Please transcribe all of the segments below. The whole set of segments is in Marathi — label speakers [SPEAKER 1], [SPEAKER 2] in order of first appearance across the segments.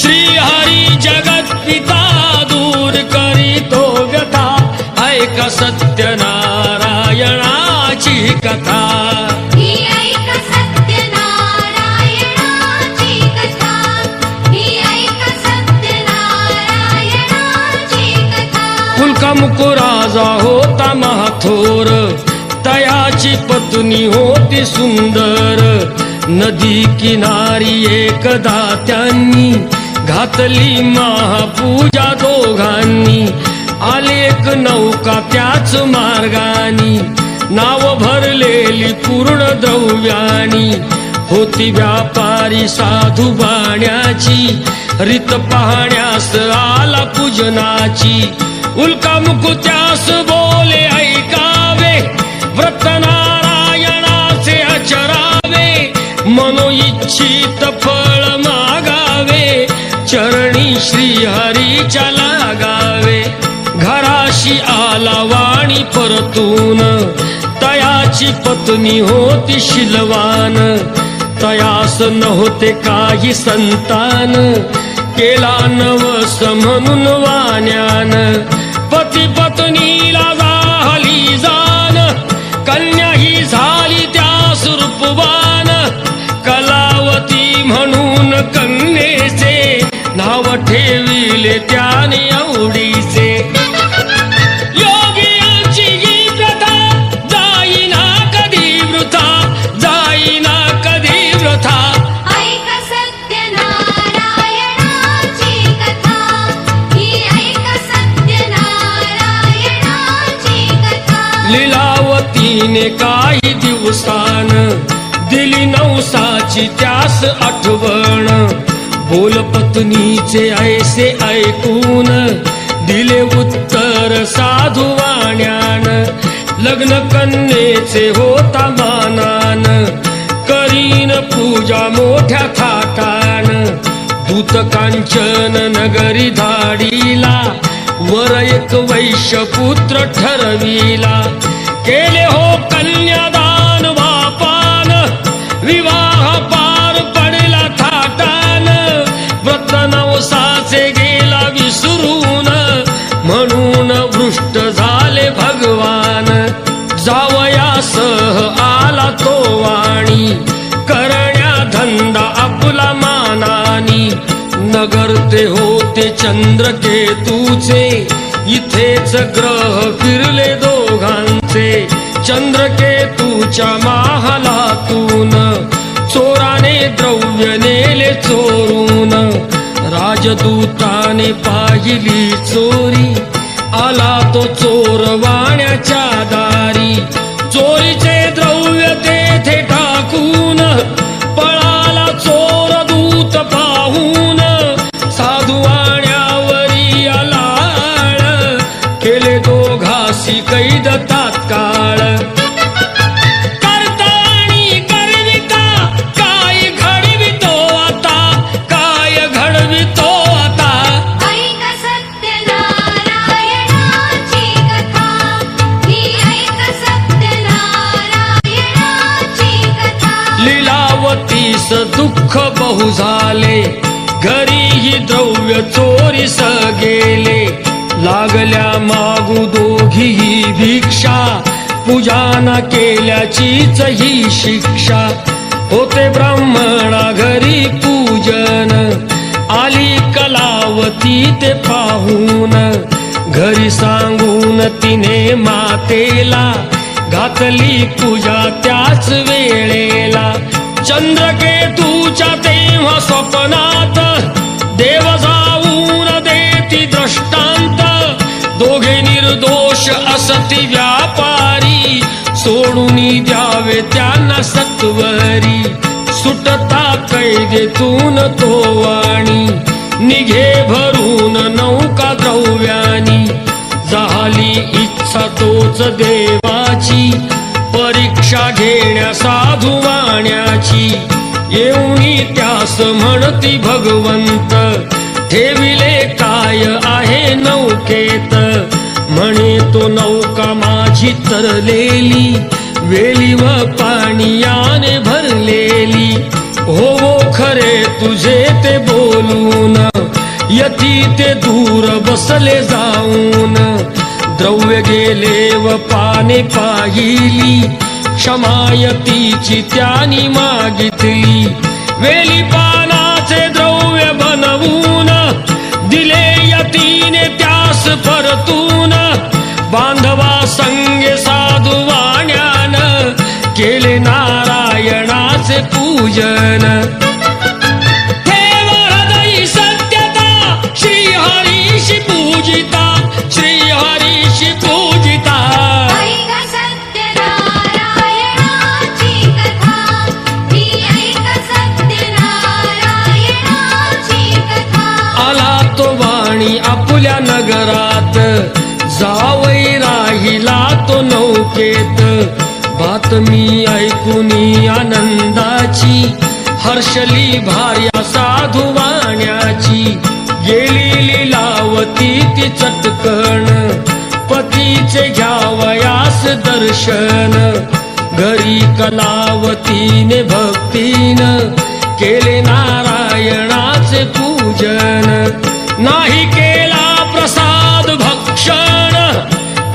[SPEAKER 1] श्रीहरी जगत पिता दूर करीतो व्यथा ऐका सत्यनारायणाची कथा मुकुराजा होता महाथोर तयाची पत्नी होती सुंदर नदी किनारी एकदा त्यांनी घातली महापूजा दोघांनी आली एक नौका त्याच मार्गानी नाव भरलेली पूर्ण द्रव्यानी होती व्यापारी साधू बाण्याची रीत पाहण्यास आला पूजनाची उल्का मुकुत्यास बोले ऐकावे व्रत नारायणाचे आचरावे मनोइच्छित फळ मागावे चरणी श्रीहरीच्या लागावे घराशी आला वाणी परतून तयाची पत्नी होती शिलवान तयास नव्हते काही संतान केला नवस म्हणून वाण्यान पती पत्नीला झाली जाण कन्या ही झाली त्यास रूपवान कलावती म्हणून कन्येचे नाव ठेविले त्याने आवडीचे योगियांची ही प्रथा जाईना कधी वृथा जाईना कधी वृथा लीलावतीने काही दिवसान दिली नवसाची त्यास आठवण बोल पत्नीचे ऐसे ऐकून दिले उत्तर साधू वाण्यान लग्न कन्येचे होता मानान करीन पूजा मोठ्या थाटान दूत कांचन नगरी धाडीला वर एक वैश्य पुत्र ठरविला केले हो कन्यादान बापान विवाह पार पडला थाटान व्रत नवसाचे गेला विसरून म्हणून वृष्ट झाले भगवान जावयासह आला तो वाणी करण्या धंदा आपला मानानी नगर ते होते चंद्रकेतूचे इथेच ग्रह फिरले दोघांचे चंद्रकेतूच्या महालातून चोराने द्रव्य नेले चोरून राजदूताने पाहिली चोरी आला तो चोर वाण्याच्या दारी चोरीचे द्रव्य तेथे टाकून पळाला चोर दूत पाहून साधू वाण्यावरी आलाळ केले दोघासी कैद तात्काळ करता आणि करविता काय घडवितो आता काय घडवितो आता
[SPEAKER 2] ऐक सत्यनारायणाची कथा ही ऐक सत्यनारायणाची कथा
[SPEAKER 1] लीलावतीस दुःख बहु झाले घरीही द्रव्य चोरीस गेले लागल्या मागू दोघीही भिक्षा पूजाना केल्याचीच ही शिक्षा होते ब्राह्मणा घरी पूजन आली कलावती ते पाहून घरी सांगून तिने मातेला घातली पूजा त्याच वेळेला चंद्रकेतूच्या तेव्हा स्वप्नात देव जाऊन देती दृष्टांत दोघे निर्दोष असती व्यापारी सोडून द्यावे त्यांना सत्वरी सुटता कैदेतून तो वाणी निघे भरून नौका द्रव्यानी झाली इच्छा तोच देवाची परीक्षा घेण्या साधू वाण्याची येऊनी त्यास म्हणती भगवंत ठेविले काय आहे नौकेत म्हणे तो नौका माझी तरलेली वेली व पाण्याने भरलेली हो खरे तुझे ते बोलून यती ते दूर बसले जाऊन, द्रव्य गेले व पाने पाहिली, क्षमायतीची त्यानी मागितली. वेली पानाचे द्रव्य बनवून, दिले यतीने त्यास परतून. बांधवा संगे साधू वाण्यान, केले नारायणाचे पूजन. ठेव हृदयी सत्यता, श्रीहरीशी पूजिता, श्रीहरीशी पूजिता.
[SPEAKER 2] ऐक सत्यनारायणाची कथा, ही ऐक सत्यनारायणाची कथा.
[SPEAKER 1] आला तो वाणी आपुल्या नगरात, जावई राहिला तो नौकेत. बातमी ऐकुनी आनंदाची, हर्षली भार्या साधू वाण्याची. गेली लीलावती ती चटकन, पतीचे घ्यावयास दर्शन. घरी कलावतीने भक्तीन, केले नारायणाचे पूजन. नाही केला प्रसाद भक्षण,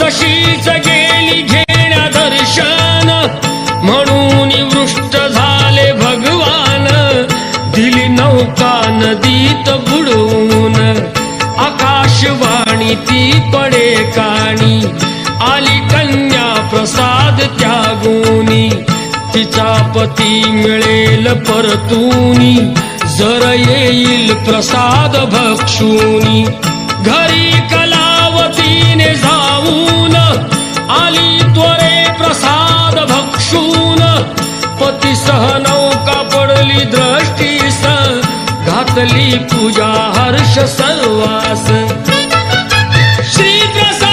[SPEAKER 1] तशीच गेली घेण्या दर्शन. म्हणून वृष्ट झाले भगवान, दिली नौका नदीत बुडवून. आकाशवाणी ती पडे कानी, आली कन्या प्रसाद त्यागुनी. तिचा पती मिळेल परतूनी, जर येईल प्रसाद भक्षुनी. घरी कलावतीने जाऊन, आली त्वरे प्रसाद भक्षून. पतीसह नौका पडली दृष्टीस, घातली पूजा हर्ष सर्वास. श्री प्रसाद